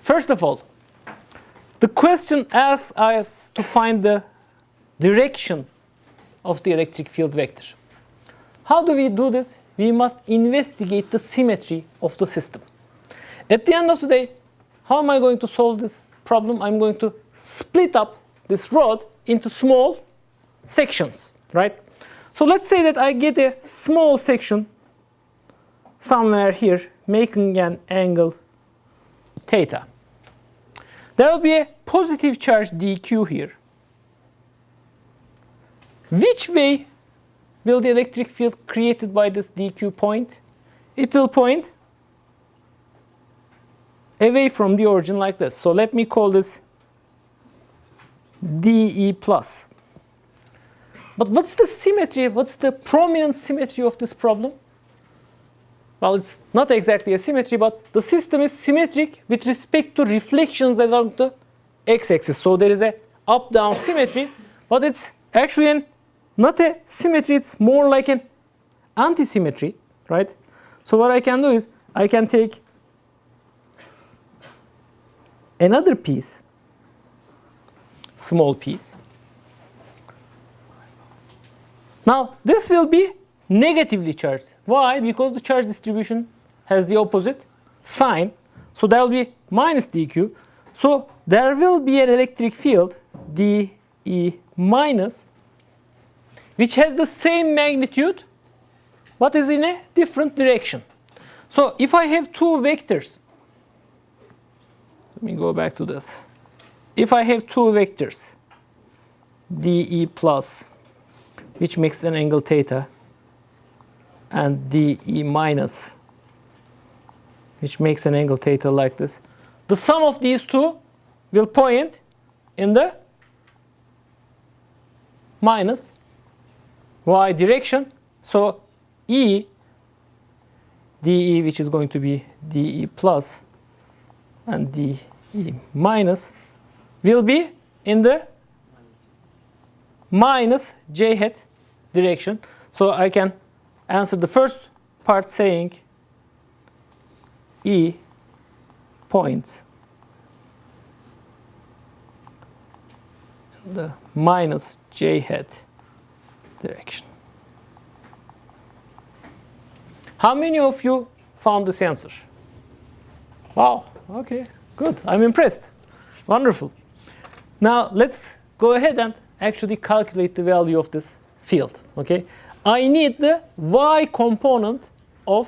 First of all, the question asks us to find the direction of the electric field vector. How do we do this? We must investigate the symmetry of the system. At the end of the day, how am I going to solve this problem? I'm going to split up this rod into small sections, right? So let's say that I get a small section somewhere here making an angle theta. There will be a positive charge dq here. Which way will the electric field created by this dq point? It will point away from the origin like this. So let me call this dE plus. But what's the symmetry? What's the prominent symmetry of this problem? Well, it's not exactly a symmetry, but the system is symmetric with respect to reflections along the x-axis. So there is a up-down symmetry, but it's actually not a symmetry. It's more like an anti-symmetry, right? So what I can do is I can take another piece, small piece. Now, this will be negatively charged. Why? Because the charge distribution has the opposite sign. So there will be minus dq. So there will be an electric field dE minus, which has the same magnitude but is in a different direction. So if I have two vectors, let me go back to this. If I have two vectors, dE plus, which makes an angle theta, and dE minus, which makes an angle theta like this, the sum of these two will point in the minus y direction. So E dE, which is going to be dE plus and dE minus, will be in the minus j hat direction. So I can answer the first part saying E points in the minus j hat direction. How many of you found this answer? Wow, okay, good. I'm impressed. Wonderful. Now let's go ahead and actually calculate the value of this field. Okay, I need the y component of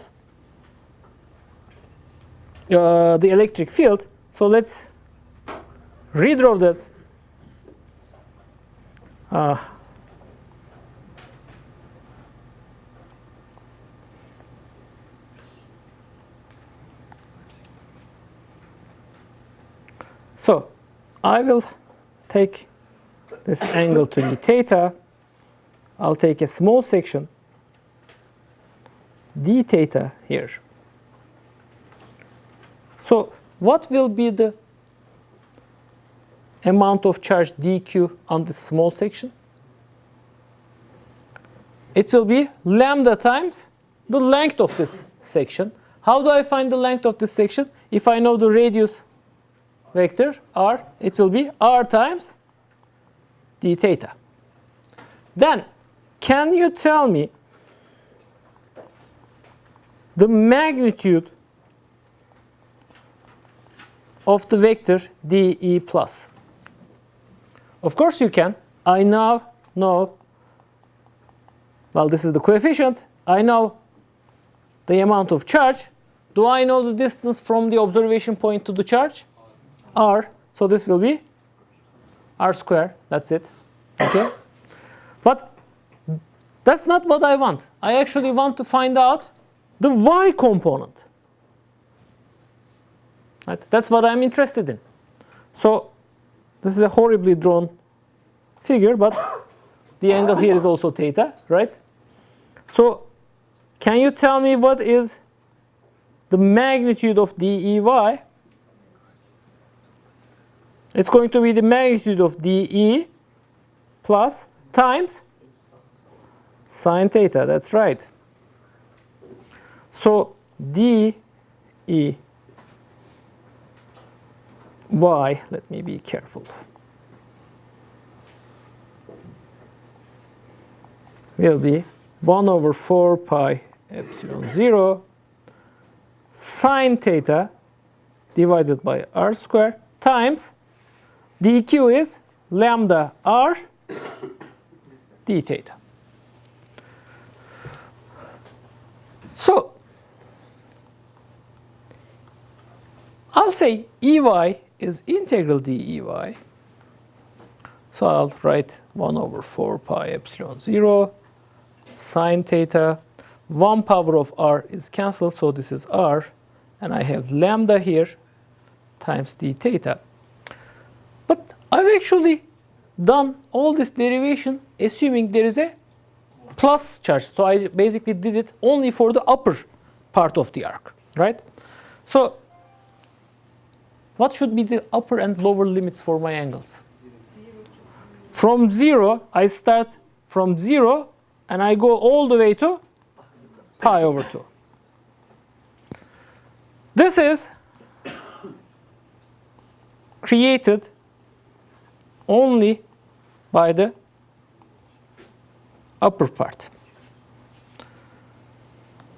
the electric field. So let's redraw this. So I will take this angle to be theta. I'll take a small section d theta here. So what will be the amount of charge dq on this small section? It will be lambda times the length of this section. How do I find the length of this section? If I know the radius vector r, it will be r times d theta. Then, can you tell me the magnitude of the vector dE plus? Of course you can. I now know, well, this is the coefficient. I know the amount of charge. Do I know the distance from the observation point to the charge? R. So this will be r square. That's it. Okay. But that's not what I want. I actually want to find out the y component. Right? That's what I'm interested in. So this is a horribly drawn figure, but the angle here is also theta, right? So can you tell me what is the magnitude of dEy? It's going to be the magnitude of dE plus times sine theta. That's right. So dE y, let me be careful, will be 1 over 4 pi epsilon 0 sine theta divided by r square times dq is lambda r d theta. So I'll say Ey is integral dEy. So I'll write 1 over 4 pi epsilon 0 sine theta. 1 power of r is cancelled, so this is r. And I have lambda here times d theta. But I've actually done all this derivation assuming there is a plus charge. So I basically did it only for the upper part of the arc, right? So what should be the upper and lower limits for my angles? From 0, I start from 0 and I go all the way to pi over 2. This is created only by the upper part.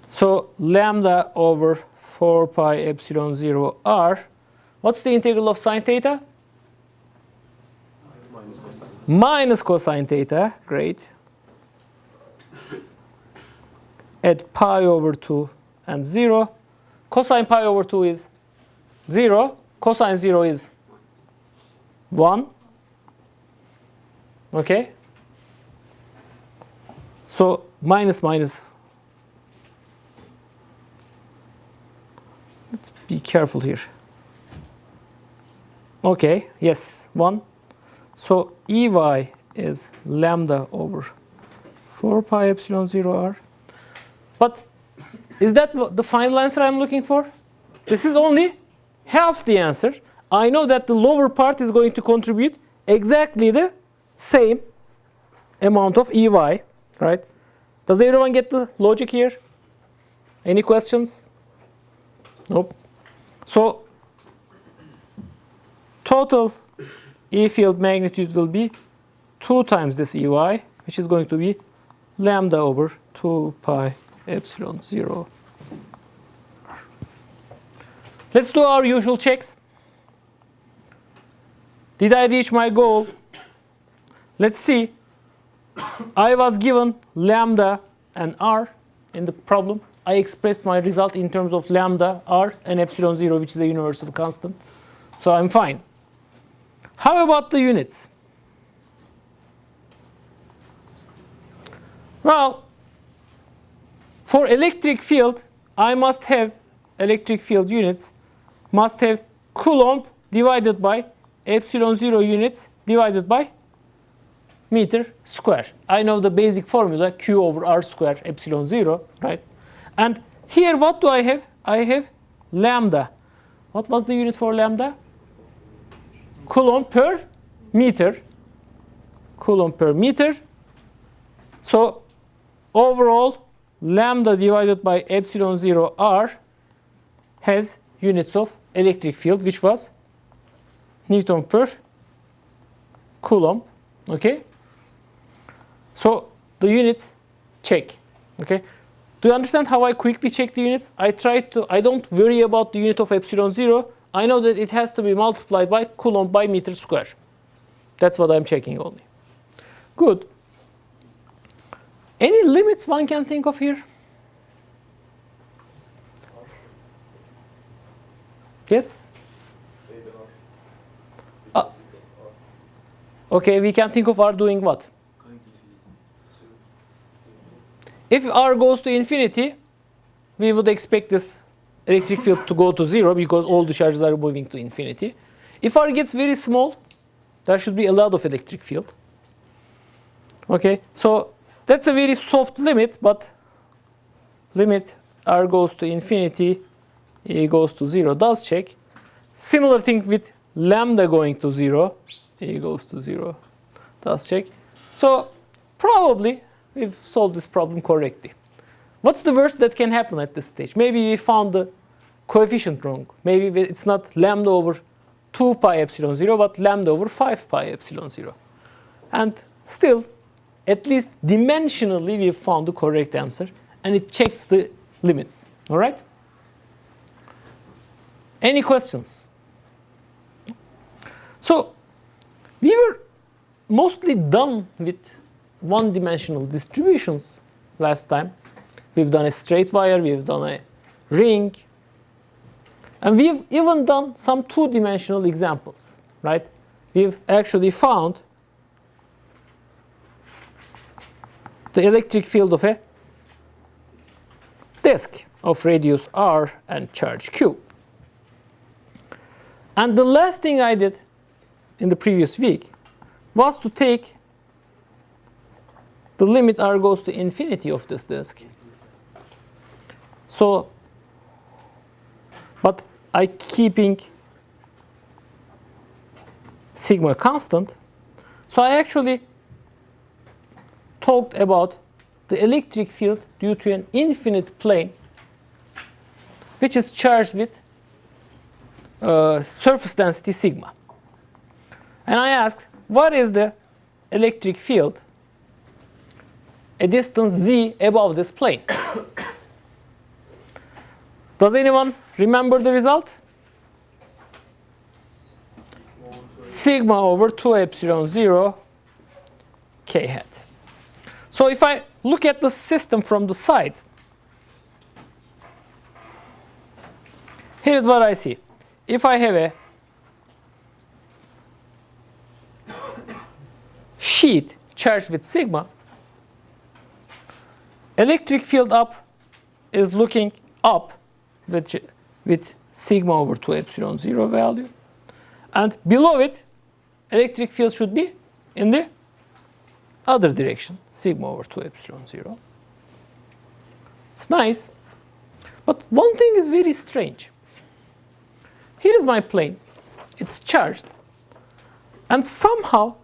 So lambda over 4 pi epsilon 0 r. What's the integral of sine theta? Minus cosine theta. Great. At pi over 2 and 0. Cosine pi over 2 is 0. Cosine 0 is 1. Okay? So minus minus. Let's be careful here. Okay, yes, 1. So Ey is lambda over 4 pi epsilon 0 r. But is that the final answer I'm looking for? This is only half the answer. I know that the lower part is going to contribute exactly the same amount of Ey, right? Does everyone get the logic here? Any questions? Nope. So total E field magnitude will be 2 times this Ey, which is going to be lambda over 2 pi epsilon 0. Let's do our usual checks. Did I reach my goal? Let's see. I was given lambda and r in the problem. I expressed my result in terms of lambda, r, and epsilon 0, which is a universal constant. So I'm fine. How about the units? Well, for electric field, I must have electric field units must have Coulomb divided by epsilon 0 units divided by meter square. I know the basic formula, Q over R square epsilon 0, right? And here what do I have? I have lambda. What was the unit for lambda? Coulomb per meter. Coulomb per meter. So overall, lambda divided by epsilon 0 r has units of electric field, which was Newton per Coulomb. Okay? So the units check. Okay? Do you understand how I quickly check the units? I don't worry about the unit of epsilon 0. I know that it has to be multiplied by Coulomb by meter square. That's what I'm checking only. Good. Any limits one can think of here? Yes? Okay, we can think of R doing what? If R goes to infinity, we would expect this electric field to go to 0 because all the charges are moving to infinity. If R gets very small, there should be a lot of electric field. Okay, so that's a very soft limit, but limit R goes to infinity, E goes to 0 does check. Similar thing with lambda going to 0, E goes to 0 does check. So probably we've solved this problem correctly. What's the worst that can happen at this stage? Maybe we found the coefficient wrong. Maybe it's not lambda over 2 pi epsilon 0, but lambda over 5 pi epsilon 0. And still, at least dimensionally, we have found the correct answer, and it checks the limits. All right? Any questions? So, we were mostly done with one-dimensional distributions last time. We've done a straight wire, we've done a ring, and we've even done some two-dimensional examples, right? We've actually found the electric field of a disk of radius r and charge q. And the last thing I did in the previous week was to take the limit r goes to infinity of this disk. So, but I keeping sigma constant. So I actually talked about the electric field due to an infinite plane which is charged with surface density sigma. And I asked, what is the electric field a distance z above this plane? Does anyone remember the result? Sigma over 2 epsilon 0 k hat. So if I look at the system from the side, here's what I see. If I have a sheet charged with sigma, electric field up is looking up with sigma over 2 epsilon 0 value. And below it, electric field should be in the other direction, sigma over 2 epsilon 0. It's nice. But one thing is very strange. Here is my plane. It's charged. And somehow,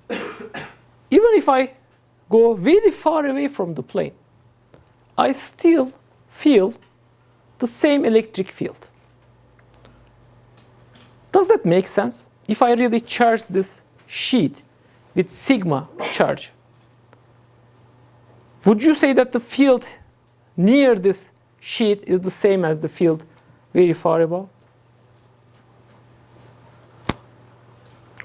even if I go very far away from the plane, I still feel the same electric field. Does that make sense? If I really charge this sheet with sigma charge, would you say that the field near this sheet is the same as the field very far above?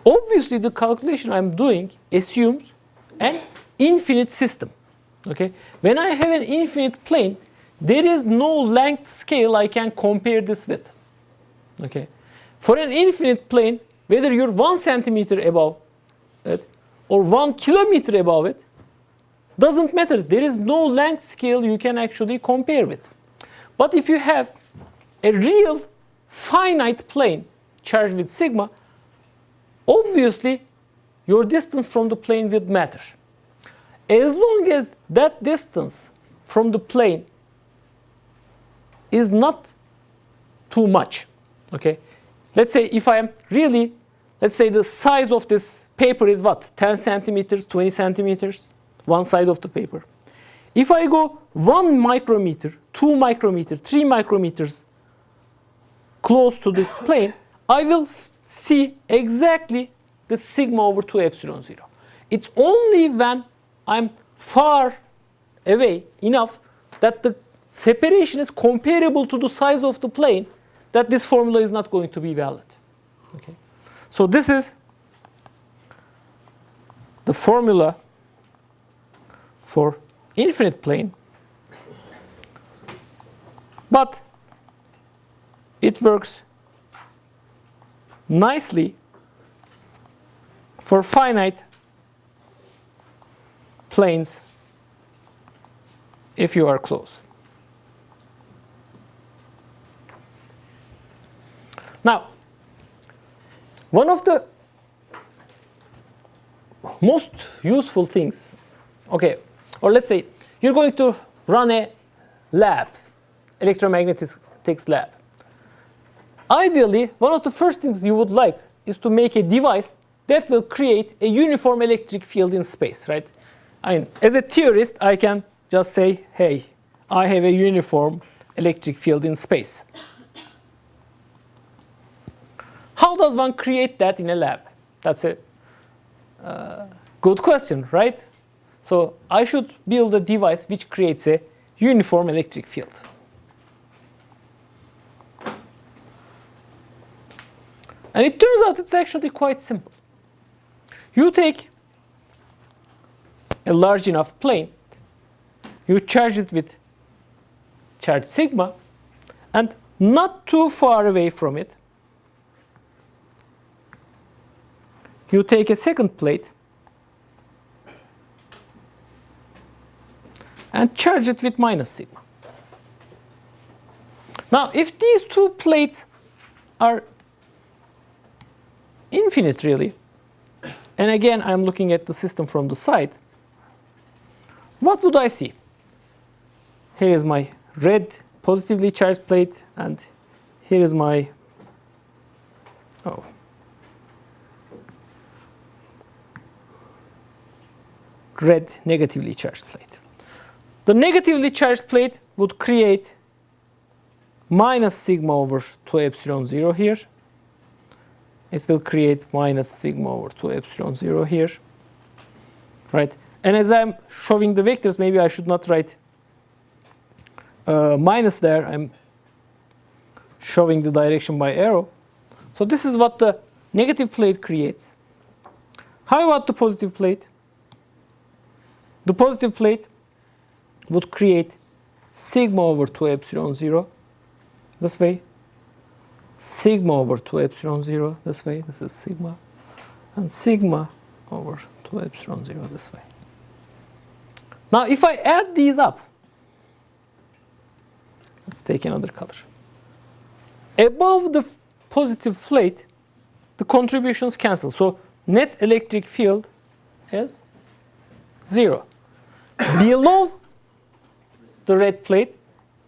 Obviously, the calculation I'm doing assumes an infinite system. Okay? When I have an infinite plane, there is no length scale I can compare this with. Okay? For an infinite plane, whether you're 1 centimeter above it or 1 kilometer above it, doesn't matter. There is no length scale you can actually compare with. But if you have a real finite plane charged with sigma, obviously your distance from the plane would matter. As long as that distance from the plane is not too much. Okay? Let's say if I am really, let's say the size of this paper is what? 10 centimeters, 20 centimeters, one side of the paper. If I go 1 micrometer, 2 micrometer, 3 micrometers close to this plane, I will see exactly the sigma over 2 epsilon 0. It's only when I'm far away enough that the separation is comparable to the size of the plane that this formula is not going to be valid. Okay? So this is the formula for infinite plane, but it works nicely for finite planes if you are close. Now, one of the most useful things, okay, or let's say you're going to run a lab, electromagnetics lab. Ideally, one of the first things you would like is to make a device that will create a uniform electric field in space, right? I mean, as a theorist, I can just say, hey, I have a uniform electric field in space. How does one create that in a lab? That's a good question, right? So I should build a device which creates a uniform electric field. And it turns out it's actually quite simple. You take a large enough plane, you charge it with charge sigma, and not too far away from it, you take a second plate and charge it with minus sigma. Now, if these two plates are infinite, really, and again, I'm looking at the system from the side, what would I see? Here is my red positively charged plate, and here is my red negatively charged plate. The negatively charged plate would create minus sigma over 2 epsilon 0 here. It will create minus sigma over 2 epsilon 0 here, right? And as I'm showing the vectors, maybe I should not write minus there. I'm showing the direction by arrow. So this is what the negative plate creates. How about the positive plate? The positive plate would create sigma over 2 epsilon 0 this way, sigma over 2 epsilon 0 this way, this is sigma, and sigma over 2 epsilon 0 this way. Now if I add these up, let's take another color. Above the positive plate, the contributions cancel. So net electric field is 0. Below the red plate,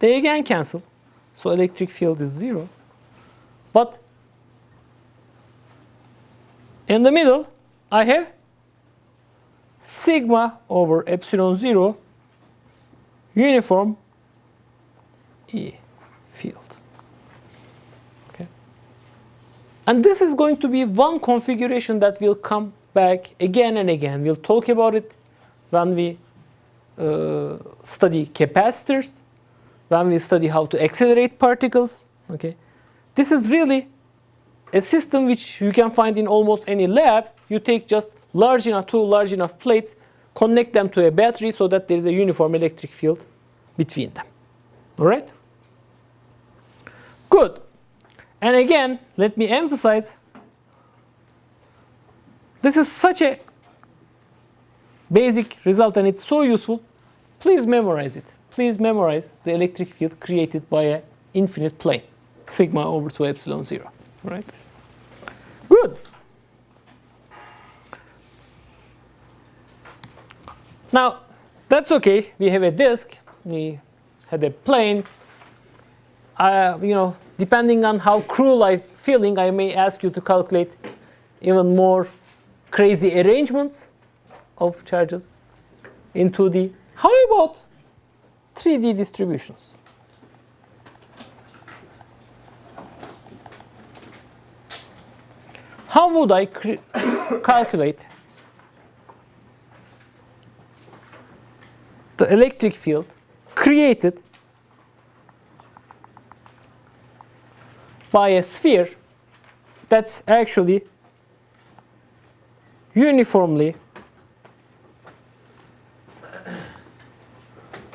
they again cancel. So electric field is 0. But in the middle, I have sigma over epsilon 0 uniform E field. Okay. And this is going to be one configuration that will come back again and again. We'll talk about it when we study capacitors, when we study how to accelerate particles. Okay. This is really a system which you can find in almost any lab. You take just two large enough plates, connect them to a battery so that there is a uniform electric field between them. All right? Good. And again, let me emphasize, this is such a basic result and it's so useful. Please memorize it. Please memorize the electric field created by an infinite plane, sigma over 2 epsilon 0. All right? Good. Now, that's okay. We have a disk. We had a plane. Depending on how cruel I'm feeling, I may ask you to calculate even more crazy arrangements of charges in 2D. How about 3D distributions? How would I calculate the electric field created by a sphere that's actually uniformly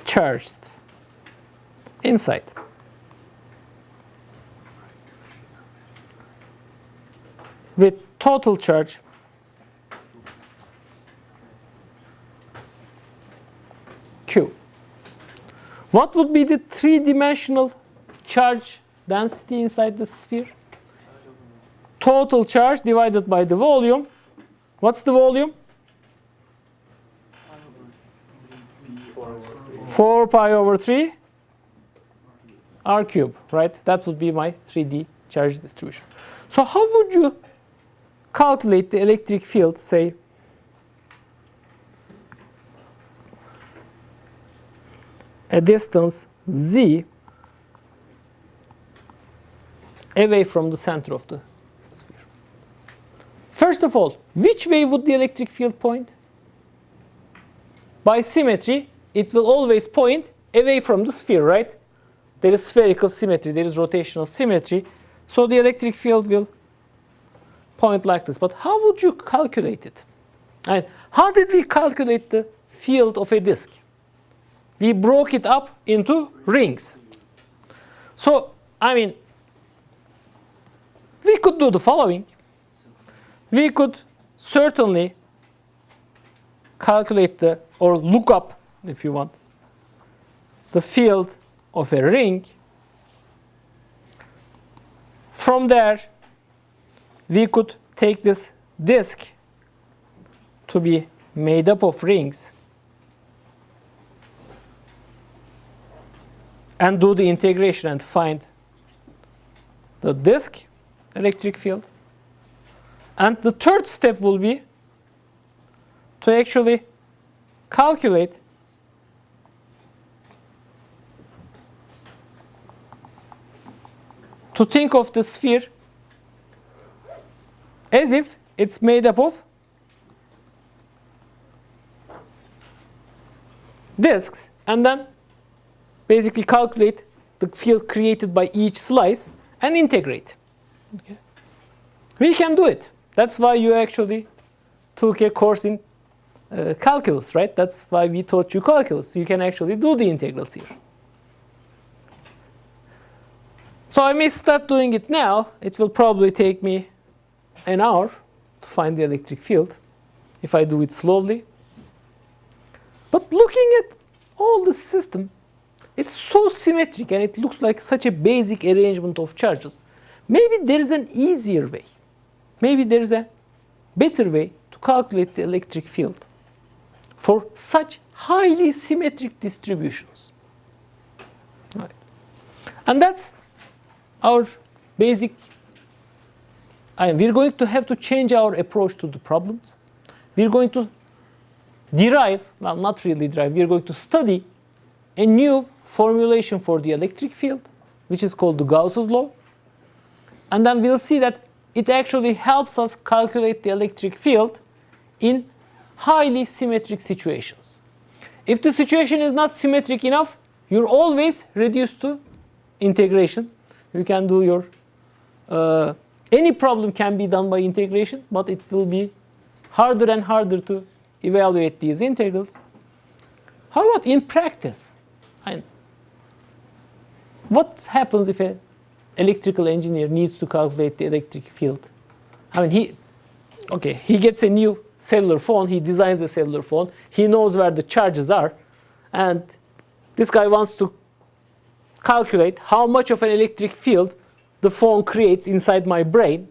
charged inside? With total charge Q. What would be the three-dimensional charge density inside the sphere? Total charge divided by the volume. What's the volume? 4 pi over 3 r cube, right? That would be my 3D charge distribution. So how would you calculate the electric field, say, a distance z away from the center of the sphere? First of all, which way would the electric field point? By symmetry, it will always point away from the sphere, right? There is spherical symmetry, there is rotational symmetry. So the electric field will point like this. But how would you calculate it? And how did we calculate the field of a disk? We broke it up into rings. So, I mean, we could do the following. We could certainly calculate or look up, if you want, the field of a ring. From there, we could take this disk to be made up of rings and do the integration and find the disk electric field. And the third step will be to actually calculate to think of the sphere as if it's made up of disks, and then basically calculate the field created by each slice and integrate. Okay. We can do it. That's why you actually took a course in calculus, right? That's why we taught you calculus. You can actually do the integrals here. So I may start doing it now. It will probably take me an hour to find the electric field if I do it slowly. But looking at all the system, it's so symmetric and it looks like such a basic arrangement of charges. Maybe there is an easier way. Maybe there is a better way to calculate the electric field for such highly symmetric distributions. Right. And that's our basic. We're going to have to change our approach to the problems. We're going to derive, well, not really derive, we're going to study a new formulation for the electric field, which is called the Gauss's law. And then we'll see that it actually helps us calculate the electric field in highly symmetric situations. If the situation is not symmetric enough, you're always reduced to integration. You can do your, any problem can be done by integration, but it will be harder and harder to evaluate these integrals. How about in practice? What happens if an electrical engineer needs to calculate the electric field? I mean, he gets a new cellular phone, he designs a cellular phone, he knows where the charges are, and this guy wants to calculate how much of an electric field the phone creates inside my brain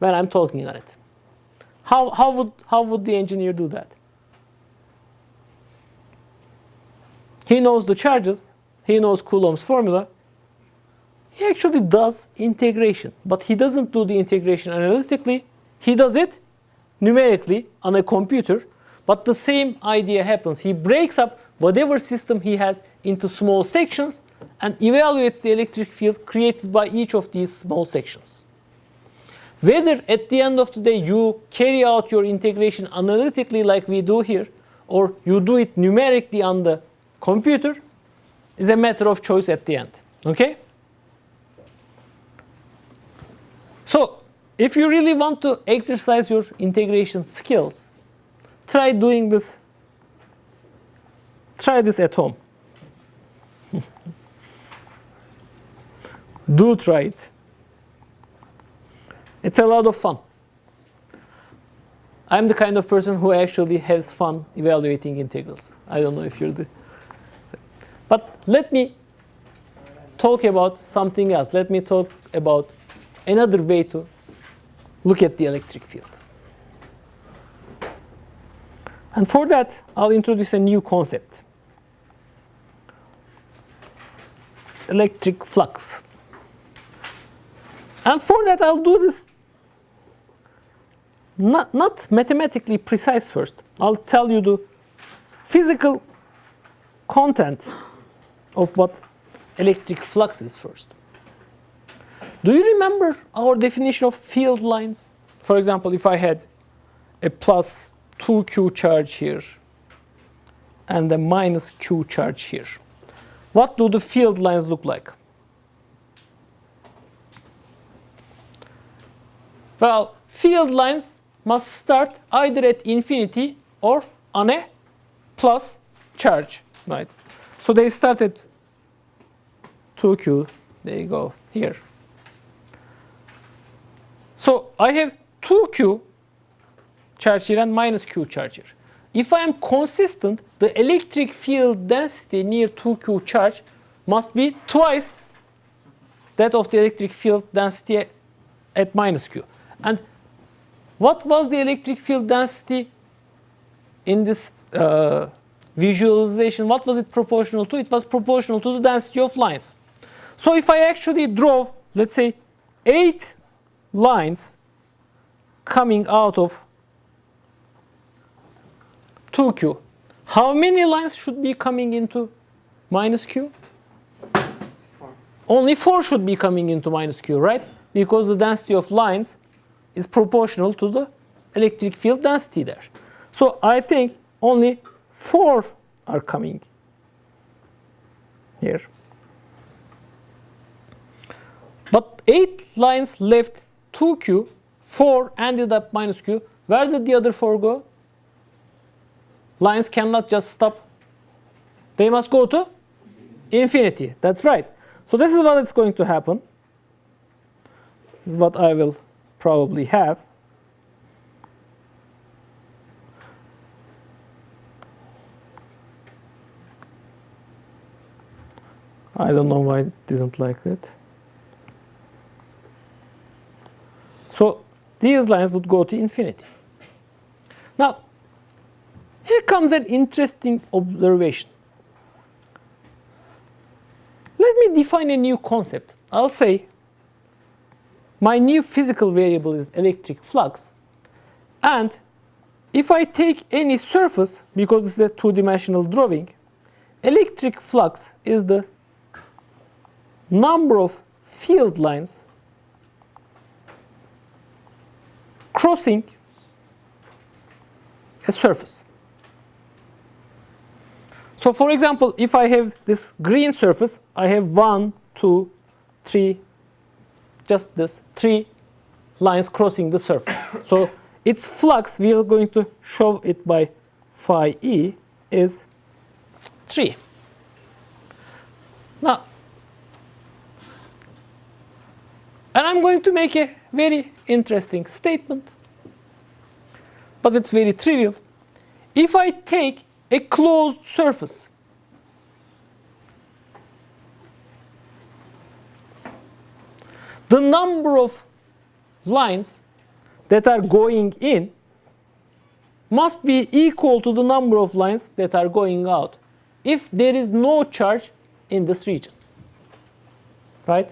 when I'm talking on it. How would the engineer do that? He knows the charges, he knows Coulomb's formula. He actually does integration, but he doesn't do the integration analytically. He does it numerically on a computer, but the same idea happens. He breaks up whatever system he has into small sections and evaluates the electric field created by each of these small sections. Whether at the end of the day you carry out your integration analytically like we do here, or you do it numerically on the computer, is a matter of choice at the end. Okay? So, if you really want to exercise your integration skills, try doing this. Try this at home. Do try it. It's a lot of fun. I'm the kind of person who actually has fun evaluating integrals. I don't know if you're the... But let me talk about something else. Let me talk about another way to look at the electric field. And for that, I'll introduce a new concept. Electric flux. And for that, I'll do this not mathematically precise first. I'll tell you the physical content of what electric flux is first. Do you remember our definition of field lines? for example, if I had a plus 2q charge here and a minus q charge here, what do the field lines look like? Well, field lines must start either at infinity or on a plus charge, right? So they start at 2q, they go here. So I have 2q charge here and minus q charge here. If I am consistent, the electric field density near 2q charge must be twice that of the electric field density at minus q. And what was the electric field density in this visualization? What was it proportional to? It was proportional to the density of lines. So if I actually drove, let's say, 8 lines coming out of 2q, how many lines should be coming into minus q? 4. Only 4 should be coming into minus q, right? Because the density of lines is proportional to the electric field density there. So I think only 4 are coming here. But 8 lines left 2q, 4 ended up minus q. Where did the other 4 go? Lines cannot just stop. They must go to infinity. That's right. So this is what is going to happen. This is what I will probably have. I don't know why I didn't like it. So these lines would go to infinity. Now, here comes an interesting observation. Let me define a new concept. I'll say my new physical variable is electric flux. And if I take any surface, because this is a two-dimensional drawing, electric flux is the number of field lines crossing a surface. So for example, if I have this green surface, I have 1, 2, 3, just this, 3 lines crossing the surface. So its flux, we are going to show it by phi e, is 3. Now, and I'm going to make a very interesting statement, but it's very trivial. If I take a closed surface, the number of lines that are going in must be equal to the number of lines that are going out if there is no charge in this region. Right?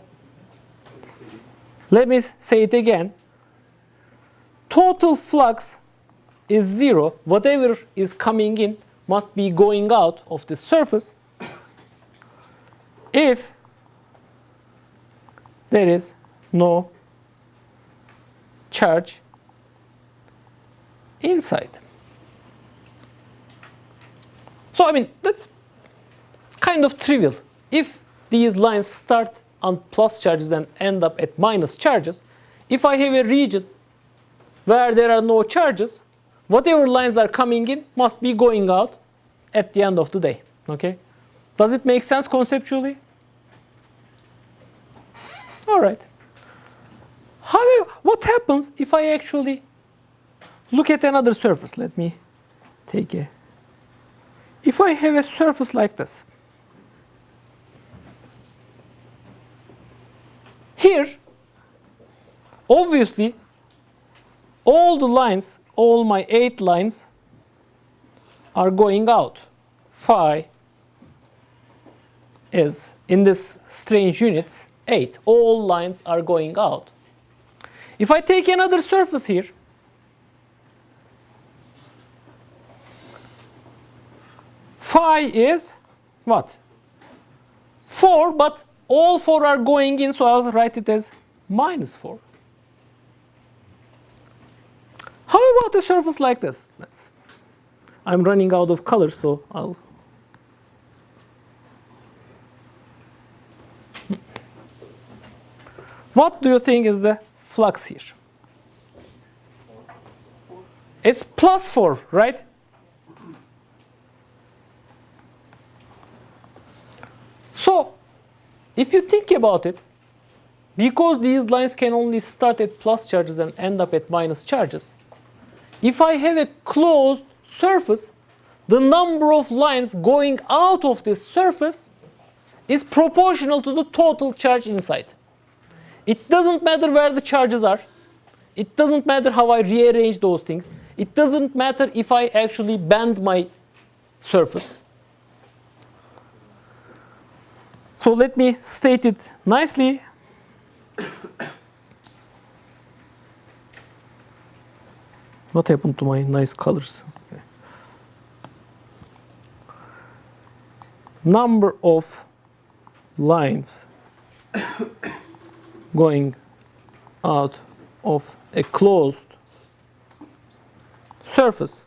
Let me say it again. Total flux is 0. Whatever is coming in must be going out of the surface if there is no charge inside. So I mean, that's kind of trivial. If these lines start on plus charges and end up at minus charges, if I have a region where there are no charges, whatever lines are coming in must be going out at the end of the day. Okay? Does it make sense conceptually? All right. However, what happens if I actually look at another surface? Let me take a... If I have a surface like this, here, obviously, all the lines, all my 8 lines are going out. Phi is, in this strange unit, 8. All lines are going out. If I take another surface here, phi is what? 4, but all 4 are going in, so I'll write it as minus 4. How about a surface like this? I'm running out of color, so I'll. What do you think is the flux here? It's +4, right? So, if you think about it, because these lines can only start at plus charges and end up at minus charges, if I have a closed surface, the number of lines going out of this surface is proportional to the total charge inside. It doesn't matter where the charges are. It doesn't matter how I rearrange those things. It doesn't matter if I actually bend my surface. So let me state it nicely. What happened to my nice colors? Okay. Number of lines going out of a closed surface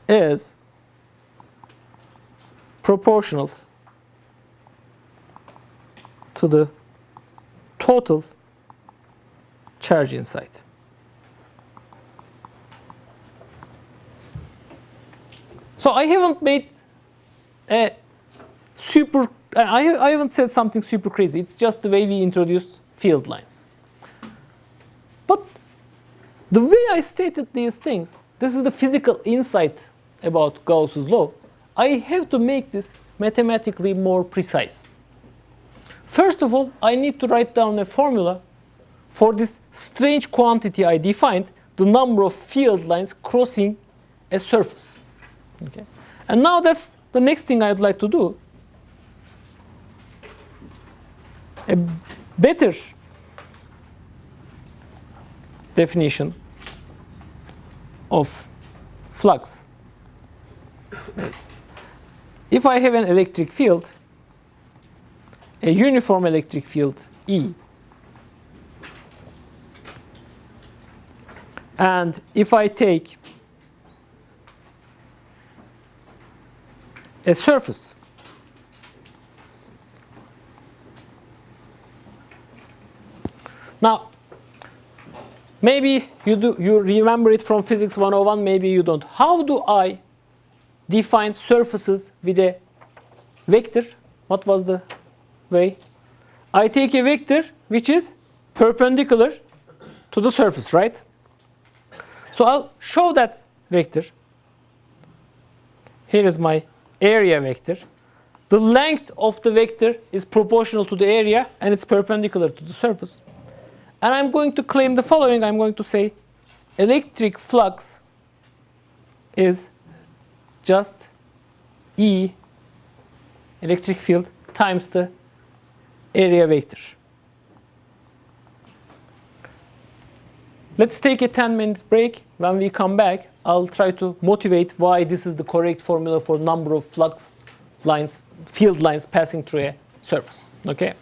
is proportional to the total charge inside. So I haven't made a super, I haven't said something super crazy. It's just the way we introduced field lines. But the way I stated these things, this is the physical insight about Gauss's law. I have to make this mathematically more precise. First of all, I need to write down a formula for this strange quantity I defined, the number of field lines crossing a surface. Okay. And now that's the next thing I'd like to do. A better definition of flux is, if I have an electric field, a uniform electric field E, and if I take a surface now, maybe you remember it from Physics 101, maybe you don't. How do I define surfaces with a vector? What was the way? I take a vector which is perpendicular to the surface, right? So I'll show that vector. Here is my area vector. The length of the vector is proportional to the area and it's perpendicular to the surface. And I'm going to claim the following. I'm going to say electric flux is just E, electric field, times the area vector. Let's take a 10-minute break. When we come back, I'll try to motivate why this is the correct formula for number of flux lines, field lines passing through a surface. Okay?